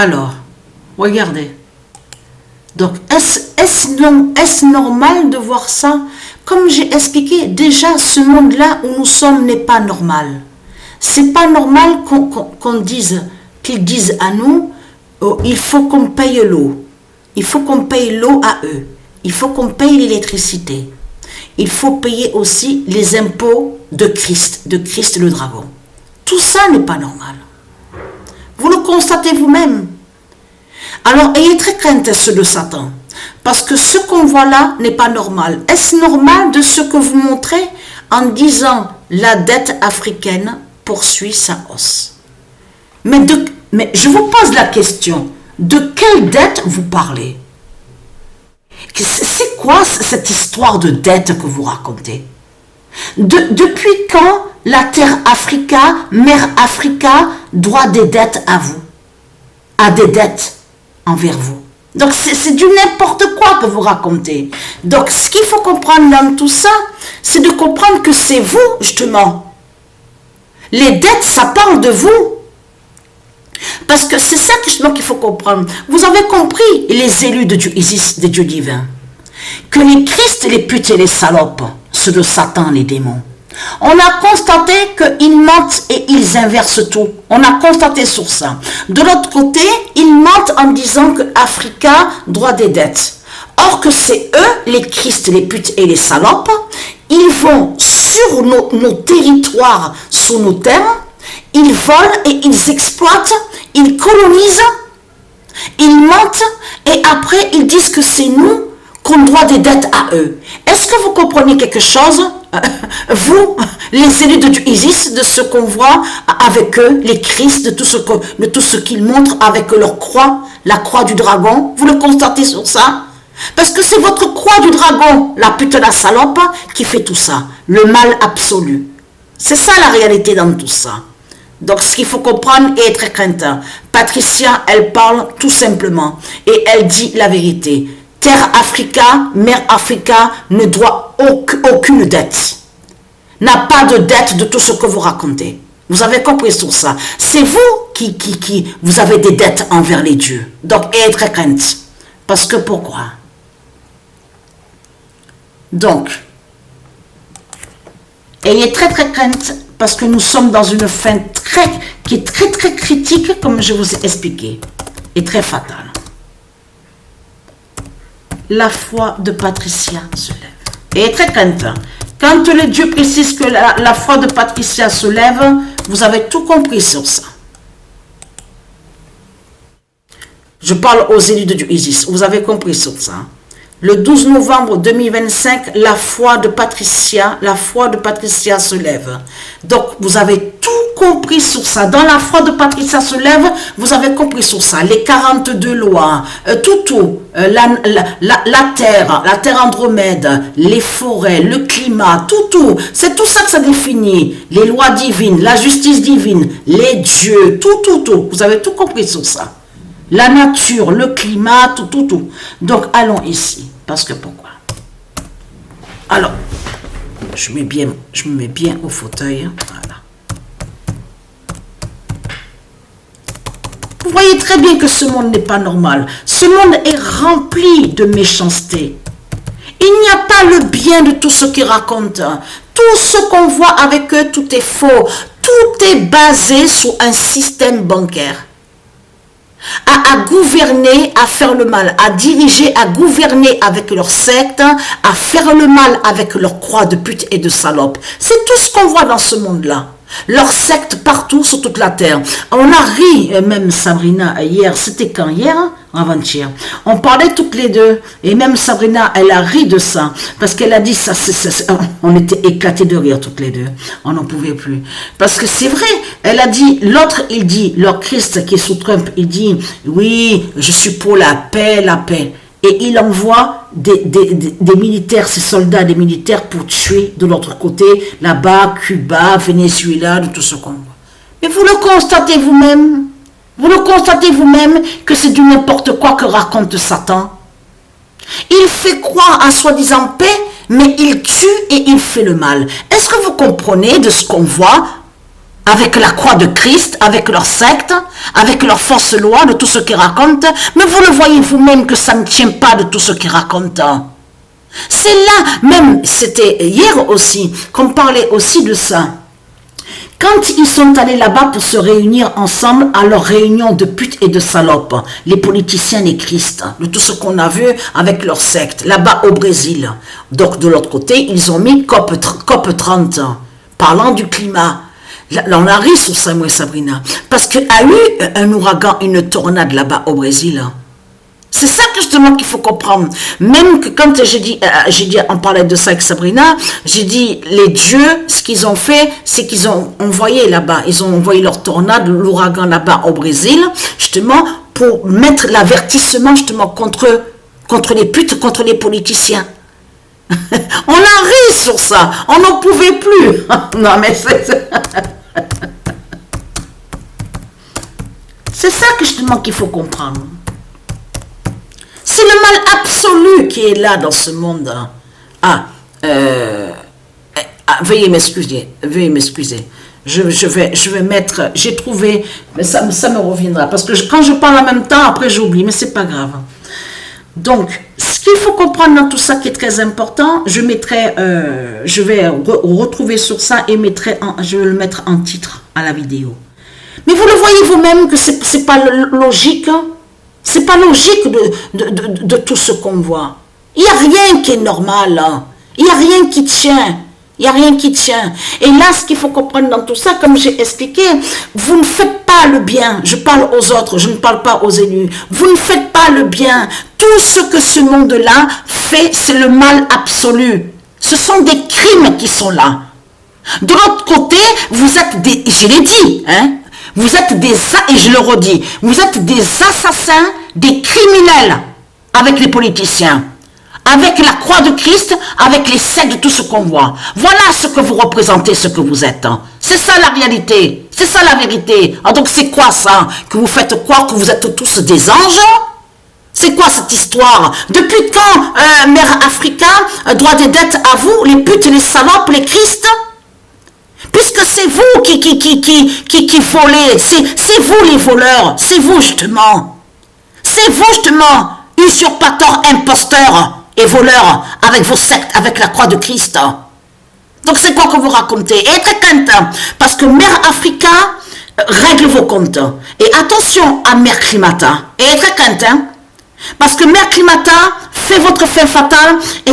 Alors, regardez. Donc, est-ce normal de voir ça? Comme j'ai expliqué, déjà, ce monde-là où nous sommes n'est pas normal. C'est pas normal qu'ils disent à nous, oh, il faut qu'on paye l'eau. Il faut qu'on paye l'eau à eux. Il faut qu'on paye l'électricité. Il faut payer aussi les impôts de Christ le dragon. Tout ça n'est pas normal. Vous le constatez vous-même. Alors, ayez très crainte ceux de Satan. Parce que ce qu'on voit là n'est pas normal. Est-ce normal de ce que vous montrez en disant la dette africaine poursuit sa hausse? Mais je vous pose la question. De quelle dette vous parlez? C'est quoi cette histoire de dette que vous racontez? Depuis quand la terre Africa, mère Africa, doit des dettes à vous? A des dettes envers vous? Donc c'est du n'importe quoi que vous racontez. Donc ce qu'il faut comprendre dans tout ça, c'est de comprendre que c'est vous, justement. Les dettes, ça parle de vous. Parce que c'est ça justement qu'il faut comprendre. Vous avez compris, les élus de Dieu, Isis, des dieux divins, que les Christ, les putes et les salopes, ceux de Satan, les démons, on a constaté qu'ils mentent et ils inversent tout. On a constaté sur ça. De l'autre côté, ils mentent en disant que Africa doit des dettes. Or que c'est eux, les Christ, les putes et les salopes, ils vont sur nos territoires, sur nos terres, ils volent et ils exploitent, ils colonisent, ils mentent et après ils disent que c'est nous qu'on doit des dettes à eux. Est-ce que vous comprenez quelque chose? Vous, les élus de Isis, de ce qu'on voit avec eux, les Christ, de tout ce qu'ils montrent avec leur croix, la croix du dragon, vous le constatez sur ça? Parce que c'est votre croix du dragon, la pute la salope, qui fait tout ça, le mal absolu. C'est ça la réalité dans tout ça. Donc ce qu'il faut comprendre et être craintant. Patricia, elle parle tout simplement et elle dit la vérité. Terre Africa, mère Africa ne doit aucune dette. N'a pas de dette de tout ce que vous racontez. Vous avez compris sur ça. C'est vous qui vous avez des dettes envers les dieux. Donc ayez très crainte. Parce que pourquoi? Donc, ayez très crainte parce que nous sommes dans une fin qui est très critique, comme je vous ai expliqué, et très fatale. La foi de Patricia se lève. Et très crainte. Quand le Dieu précise que la foi de Patricia se lève, vous avez tout compris sur ça. Je parle aux élus de Dieu Isis. Vous avez compris sur ça. Le 12 novembre 2025, la foi de Patricia se lève. Donc, vous avez tout compris sur ça. Dans la foi de Patricia se lève, vous avez compris sur ça. Les 42 lois, la terre Andromède, les forêts, le climat, tout. C'est tout ça que ça définit. Les lois divines, la justice divine, les dieux, tout. Vous avez tout compris sur ça. La nature, le climat, tout. Donc, allons ici. Parce que pourquoi? Alors, je me mets bien au fauteuil. Voilà. Vous voyez très bien que ce monde n'est pas normal. Ce monde est rempli de méchanceté. Il n'y a pas le bien de tout ce qu'ils racontent. Tout ce qu'on voit avec eux, tout est faux. Tout est basé sur un système bancaire. À gouverner, à faire le mal, à diriger, à gouverner avec leur secte, à faire le mal avec leur croix de pute et de salope. C'est tout ce qu'on voit dans ce monde-là. Leur secte partout sur toute la terre. On a ri, même Sabrina, hier, c'était quand? Hier, avant-hier. On parlait toutes les deux, et même Sabrina, elle a ri de ça, parce qu'elle a dit ça, on était éclatés de rire toutes les deux. On n'en pouvait plus. Parce que c'est vrai, elle a dit, l'autre, il dit, leur Christ qui est sous Trump, il dit, oui, je suis pour la paix. Et il envoie des militaires, ses soldats, des militaires pour tuer de l'autre côté, là-bas, Cuba, Venezuela, de tout ce qu'on voit. Mais vous le constatez vous-même. Vous le constatez vous-même que c'est du n'importe quoi que raconte Satan. Il fait croire à soi-disant paix, mais il tue et il fait le mal. Est-ce que vous comprenez de ce qu'on voit avec la croix de Christ, avec leur secte, avec leur fausse loi, de tout ce qu'ils racontent. Mais vous le voyez vous-même que ça ne tient pas de tout ce qu'ils racontent. C'est là, même, c'était hier aussi, qu'on parlait aussi de ça. Quand ils sont allés là-bas pour se réunir ensemble à leur réunion de putes et de salopes, les politiciens et Christ, de tout ce qu'on a vu avec leur secte, là-bas au Brésil. Donc de l'autre côté, ils ont mis COP 30, parlant du climat. Là, on a ri sur ça, moi et Sabrina, parce qu'il y a eu un ouragan, une tornade là-bas au Brésil. C'est ça que justement qu'il faut comprendre. Même que quand j'ai dit, on parlait de ça avec Sabrina, j'ai dit, les dieux, ce qu'ils ont fait, c'est qu'ils ont envoyé là-bas, ils ont envoyé leur tornade, l'ouragan là-bas au Brésil, justement, pour mettre l'avertissement justement contre les putes, contre les politiciens. On a ri sur ça, on n'en pouvait plus. Non mais c'est ça que justement qu'il faut comprendre. C'est le mal absolu qui est là dans ce monde. Veuillez m'excuser. Je vais mettre, j'ai trouvé, mais ça me reviendra. Parce que quand je parle en même temps, après j'oublie, mais c'est pas grave. Donc, ce qu'il faut comprendre dans tout ça qui est très important, je vais retrouver sur ça et je vais le mettre en titre à la vidéo. Mais vous le voyez vous-même que c'est pas logique. C'est pas logique de tout ce qu'on voit. Il n'y a rien qui est normal. Il n'y a rien qui tient. Il n'y a rien qui tient. Et là, ce qu'il faut comprendre dans tout ça, comme j'ai expliqué, vous ne faites pas le bien. Je parle aux autres, je ne parle pas aux élus. Vous ne faites pas le bien. Tout ce que ce monde-là fait, c'est le mal absolu. Ce sont des crimes qui sont là. De l'autre côté, vous êtes des... Je l'ai dit, hein. Vous êtes et je le redis, vous êtes des assassins, des criminels avec les politiciens, avec la croix de Christ, avec les sectes de tout ce qu'on voit. Voilà ce que vous représentez, ce que vous êtes. C'est ça la réalité, c'est ça la vérité. Alors donc c'est quoi ça? Que vous faites croire que vous êtes tous des anges? C'est quoi cette histoire? Depuis quand, Mère Africa, doit des dettes à vous, les putes, les salopes, les Christ? Puisque c'est vous qui volez, c'est vous les voleurs, c'est vous justement. C'est vous justement, usurpateurs, imposteurs et voleurs avec vos sectes, avec la croix de Christ. Donc c'est quoi que vous racontez? Et être crainte, parce que Mère Africa règle vos comptes. Et attention à Mère Climata. Et être crainte, parce que Mère Climata fait votre fin fatale et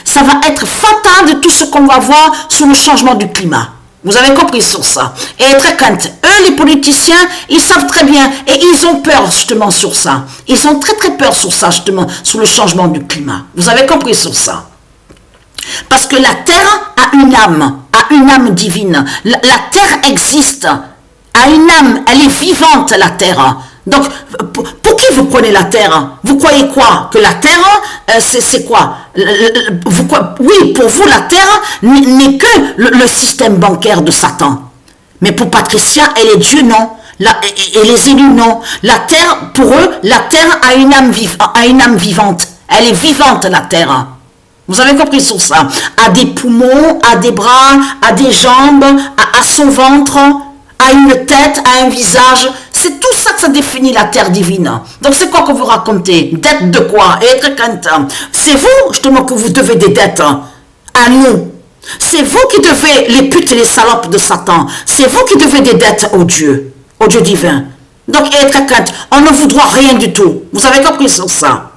ça va être fatal de tout ce qu'on va voir sur le changement du climat. Vous avez compris sur ça. Et très crainte. Eux, les politiciens, ils savent très bien et ils ont peur justement sur ça. Ils ont très très peur sur ça justement, sur le changement du climat. Vous avez compris sur ça. Parce que la terre a une âme divine. La terre existe, a une âme, elle est vivante la terre. Donc, pour qui vous prenez la terre? Vous croyez quoi? Que la terre, c'est quoi? Oui, pour vous, la terre n'est que le système bancaire de Satan. Mais pour Patricia et les dieux, non. Et les élus, non. La terre, pour eux, la terre a une âme vivante. Elle est vivante, la terre. Vous avez compris sur ça? A des poumons, a des bras, a des jambes, a son ventre, a une tête, a un visage. C'est tout ça que ça définit la terre divine. Donc c'est quoi que vous racontez? Dette de quoi? Et être crainte. C'est vous, justement, que vous devez des dettes à nous. C'est vous qui devez les putes et les salopes de Satan. C'est vous qui devez des dettes au Dieu divin. Donc être crainte. On ne vous doit rien du tout. Vous avez compris sur ça?